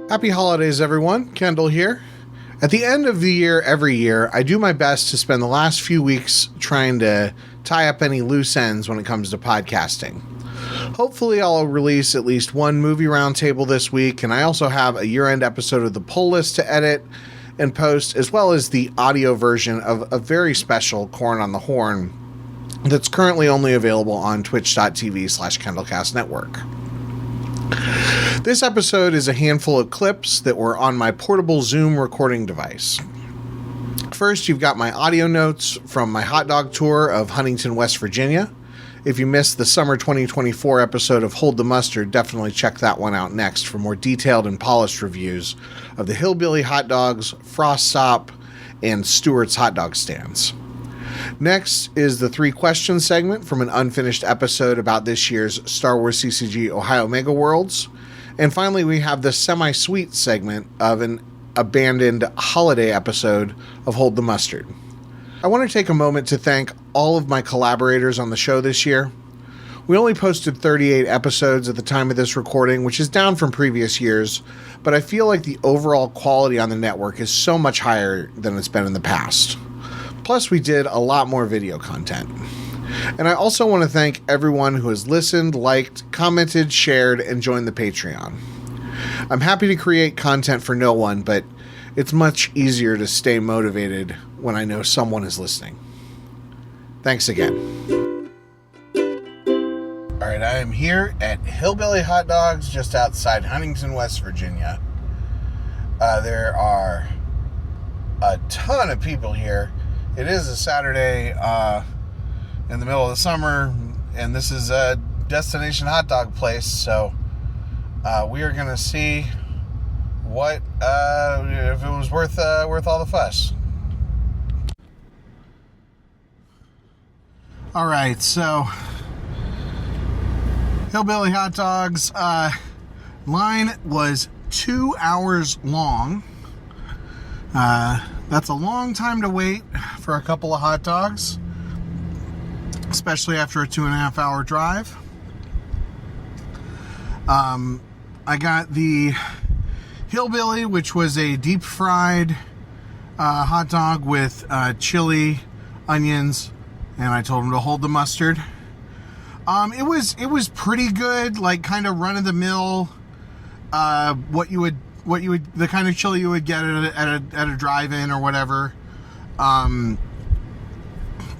Happy holidays, everyone. Kendall here. At the end of the year, every year, I do my best to spend the last few weeks trying to tie up any loose ends when it comes to podcasting. Hopefully, I'll release at least one movie roundtable this week, and I also have a year-end episode of the poll list to edit and post, as well as the audio version of a very special Corn on the Horn that's currently only available on twitch.tv/KendallCast Network. This episode is a handful of clips that were on my portable Zoom recording device. First, you've got my audio notes from my hot dog tour of Huntington, West Virginia. If you missed the summer 2024 episode of Hold the Mustard, definitely check that one out next for more detailed and polished reviews of the Hillbilly hot dogs, Frost Stop, and Stewart's hot dog stands. Next is the 3 question segment from an unfinished episode about this year's Star Wars CCG Ohio Mega Worlds. And finally, we have the semi-sweet segment of an abandoned holiday episode of Hold the Mustard. I want to take a moment to thank all of my collaborators on the show this year. We only posted 38 episodes at the time of this recording, which is down from previous years, but I feel like the overall quality on the network is so much higher than it's been in the past. Plus, we did a lot more video content. And I also want to thank everyone who has listened, liked, commented, shared, and joined the Patreon. I'm happy to create content for no one, but it's much easier to stay motivated when I know someone is listening. Thanks again. All right, I am here at Hillbilly Hot Dogs just outside Huntington, West Virginia. There are a ton of people here. It is a Saturday in the middle of the summer, and this is a destination hot dog place, so we are going to see what if it was worth all the fuss. All right, so Hillbilly hot dogs line was 2 hours long. That's a long time to wait for a couple of hot dogs, especially after a 2.5 hour drive. I got the Hillbilly, which was a deep fried hot dog with chili, onions, and I told him to hold the mustard. It was pretty good, like kind of run of the mill. The kind of chili you would get at a drive-in or whatever. I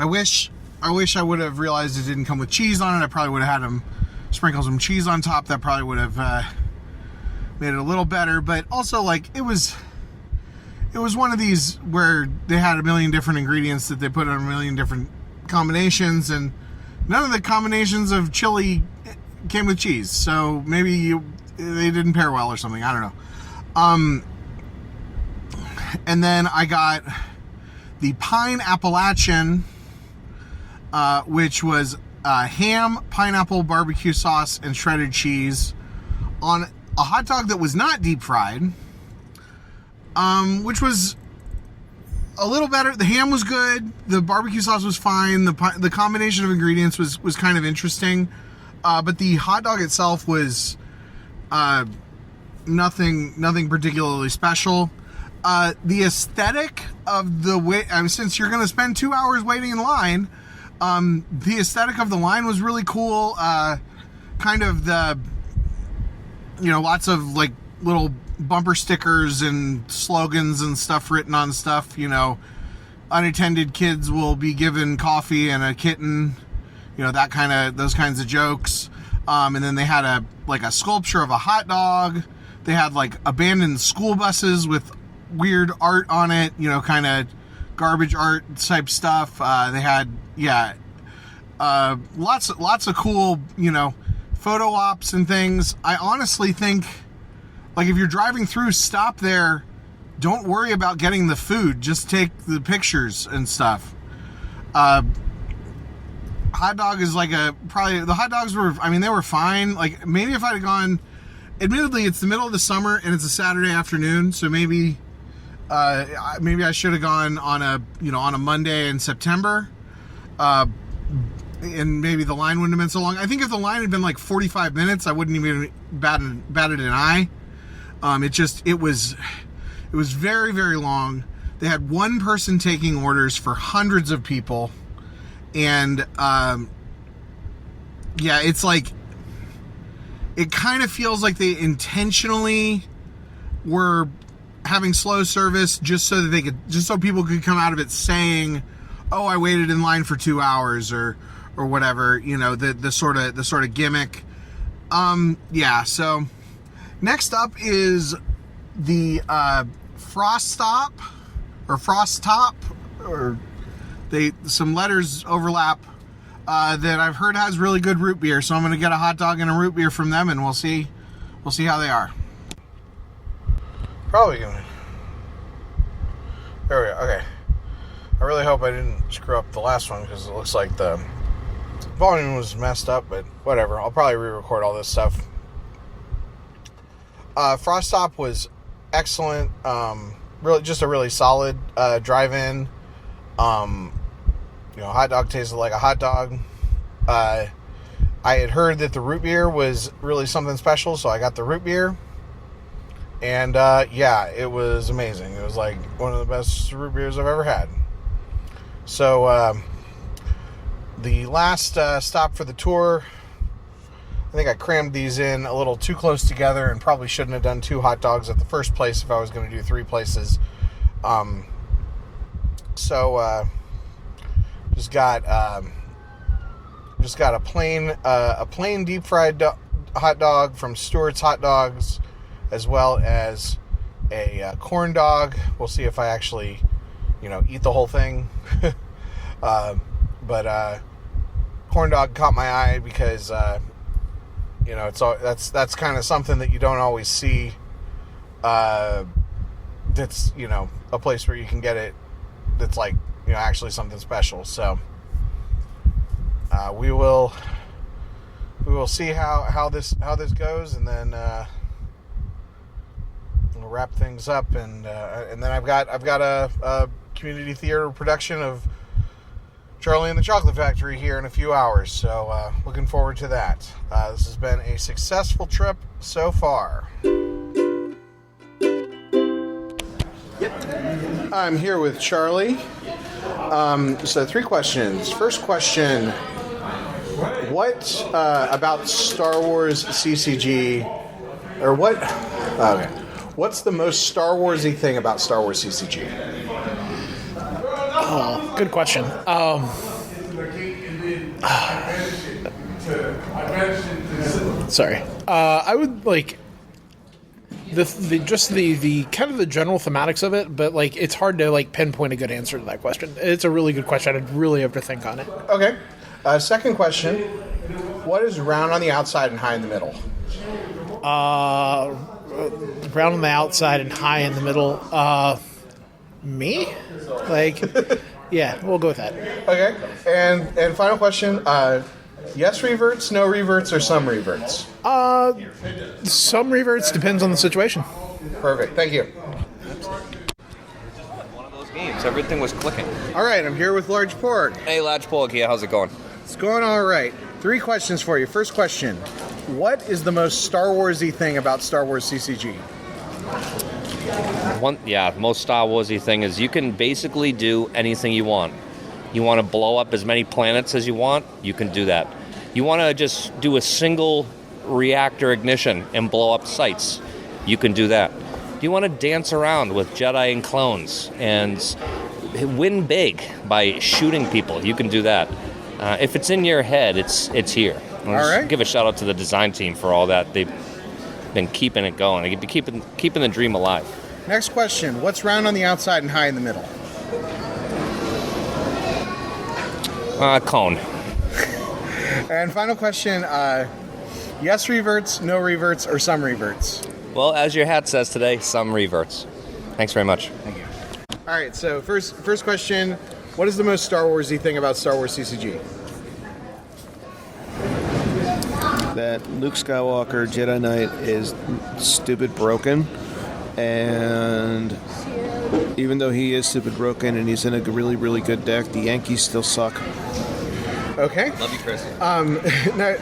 wish I would have realized it didn't come with cheese on it. I probably would have had them sprinkle some cheese on top. That probably would have made it a little better. But also, like, it was one of these where they had a million different ingredients that they put in a million different combinations, and none of the combinations of chili came with cheese. So maybe they didn't pair well or something. I don't know. And then I got the Pine Appalachian, which was ham, pineapple, barbecue sauce, and shredded cheese on a hot dog that was not deep fried, which was a little better. The ham was good. The barbecue sauce was fine. The combination of ingredients was kind of interesting. But the hot dog itself was nothing particularly special. The aesthetic of the way, since you're going to spend 2 hours waiting in line, the aesthetic of the line was really cool. Kind of the, lots of like little bumper stickers and slogans and stuff written on stuff. Unattended kids will be given coffee and a kitten. Those kinds of jokes. And then they had a sculpture of a hot dog. They had like abandoned school buses with weird art on it, kind of garbage art type stuff. They had, lots of cool, photo ops and things. I honestly think, like, if you're driving through, stop there. Don't worry about getting the food. Just take the pictures and stuff. Hot dog is like the hot dogs were, they were fine. Like, maybe if I'd have gone, admittedly, it's the middle of the summer and it's a Saturday afternoon, so maybe I should have gone on a Monday in September, and maybe the line wouldn't have been so long. I think if the line had been like 45 minutes, I wouldn't even batted an eye. It was very, very long. They had one person taking orders for hundreds of people. And, it's like, it kind of feels like they intentionally were having slow service just so people could come out of it saying, oh, I waited in line for 2 hours or whatever, the sort of gimmick. So next up is the Frost Top, or some letters overlap, that I've heard has really good root beer. So I'm going to get a hot dog and a root beer from them, and we'll see how they are. Probably going to. There we go. Okay. I really hope I didn't screw up the last one, because it looks like the volume was messed up, but whatever. I'll probably re-record all this stuff. Frost Top was excellent. Really, just a really solid drive-in. Hot dog tasted like a hot dog. I had heard that the root beer was really something special, so I got the root beer. And, it was amazing. It was like one of the best root beers I've ever had. So, the last stop for the tour, I think I crammed these in a little too close together and probably shouldn't have done 2 hot dogs at the first place if I was going to do 3 places. Just got a plain deep fried hot dog from Stewart's Hot Dogs, as well as a corn dog. We'll see if I actually, eat the whole thing. But corn dog caught my eye because that's kind of something that you don't always see. That's a place where you can get it. That's like actually something special. So we will see how this goes, and then we'll wrap things up, and then I've got a community theater production of Charlie and the Chocolate Factory here in a few hours, so looking forward to that. This has been a successful trip so far. Yep. I'm here with Charlie. So 3 questions. First question: what about Star Wars CCG, or what? Okay. What's the most Star Warsy thing about Star Wars CCG? Oh, good question. Sorry. I would like the kind of the general thematics of it, but like it's hard to like pinpoint a good answer to that question. It's a really good question. I'd really have to think on it. Okay. Second question: what is round on the outside and high in the middle? Round on the outside and high in the middle. Me? Like, yeah, we'll go with that. Okay. And final question: yes reverts, no reverts, or some reverts? Some reverts, depends on the situation. Perfect. Thank you. One of those games. Everything was clicking. All right, I'm here with Large Pork. Hey, Large Pork here. How's it going? It's going all right. 3 questions for you. First question: what is the most Star Warsy thing about Star Wars CCG? The most Star Warsy thing is you can basically do anything you want. You want to blow up as many planets as you want, you can do that. You want to just do a single reactor ignition and blow up sites, you can do that. You want to dance around with Jedi and clones and win big by shooting people, you can do that. If it's in your head, it's here. All right. Give a shout out to the design team for all that. They've been keeping it going. They've been keeping the dream alive. Next question: what's round on the outside and high in the middle? Cone. And final question: yes reverts, no reverts, or some reverts? Well, as your hat says today, some reverts. Thanks very much. Thank you. All right. So first question: what is the most Star Warsy thing about Star Wars CCG? That Luke Skywalker Jedi Knight is stupid broken, and even though he is stupid broken and he's in a really, really good deck, the Yankees still suck. Okay. Love you, Chris.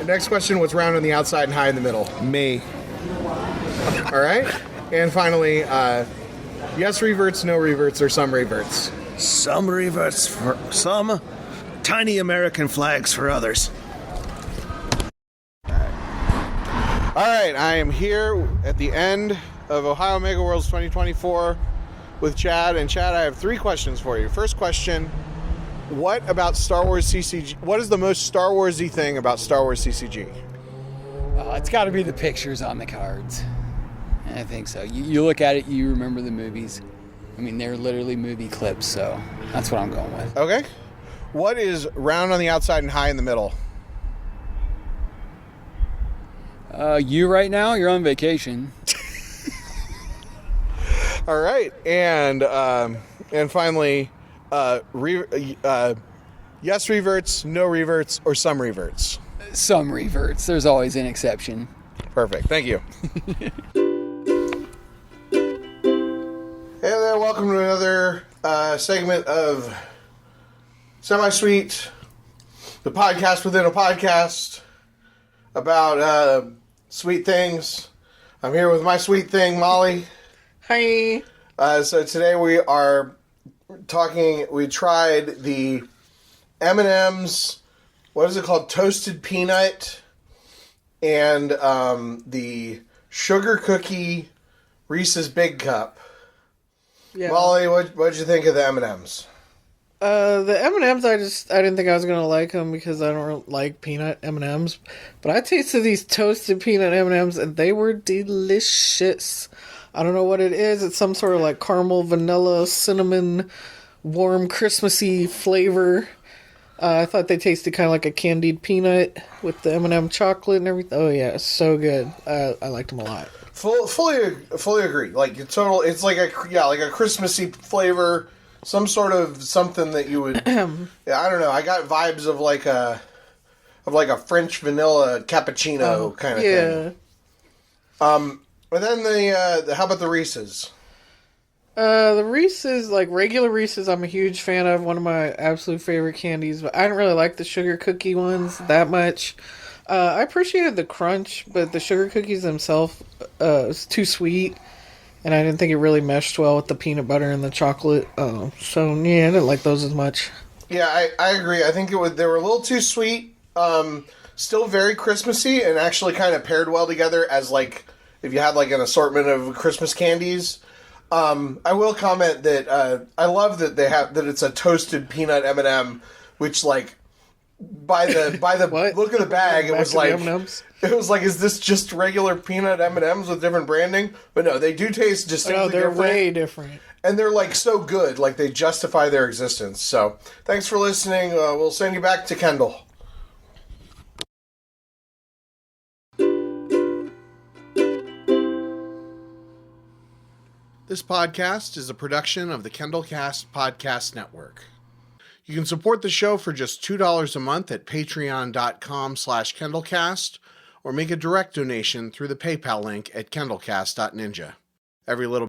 Next question: what's round on the outside and high in the middle? Me. All right. And finally, yes reverts, no reverts, or some reverts. Some reverts for some, tiny American flags for others. All right, I am here at the end of Ohio Mega Worlds 2024 with Chad. And Chad, I have 3 questions for you. First question, what about Star Wars CCG? What is the most Star Wars-y thing about Star Wars CCG? It's got to be the pictures on the cards. I think so. You look at it, you remember the movies. I mean, they're literally movie clips, so that's what I'm going with. Okay. What is round on the outside and high in the middle? You right now, you're on vacation. All right, and finally, yes reverts, no reverts, or some reverts. Some reverts. There's always an exception. Perfect. Thank you. Hey there, welcome to another segment of Semi-Sweet, the podcast within a podcast about sweet things. I'm here with my sweet thing, Molly. Hi. So today we are talking, we tried the M&M's, what is it called, Toasted Peanut, and the Sugar Cookie Reese's Big Cup. Yeah. Molly, what'd you think of the M&M's? The M&M's, I didn't think I was gonna like them because I don't like peanut M&M's, but I tasted these toasted peanut M&M's and they were delicious. I don't know what it is. It's some sort of like caramel, vanilla, cinnamon, warm, Christmassy flavor. I thought they tasted kind of like a candied peanut with the M&M chocolate and everything. Oh yeah, it's so good. I liked them a lot. Fully agree. Like it's like a Christmassy flavor, some sort of something that you would. Yeah, I don't know. I got vibes of like a French vanilla cappuccino kind of thing. But then how about the Reese's? The Reese's, like regular Reese's, I'm a huge fan of. One of my absolute favorite candies, but I don't really like the sugar cookie ones that much. I appreciated the crunch, but the sugar cookies themselves was too sweet, and I didn't think it really meshed well with the peanut butter and the chocolate. So yeah, I didn't like those as much. Yeah, I agree. I think they were a little too sweet. Still very Christmassy, and actually kind of paired well together as like if you had like an assortment of Christmas candies. I will comment that I love that that it's a toasted peanut M&M, which like by the look of the bag, it was like, is this just regular peanut M&Ms with different branding? But no, they do taste distinctly different. They're way different. And they're like so good, like they justify their existence. So thanks for listening. We'll send you back to Kendall. This podcast is a production of the KendallCast Podcast Network. You can support the show for just $2 a month at patreon.com/KendallCast or make a direct donation through the PayPal link at kendallcast.ninja. Every little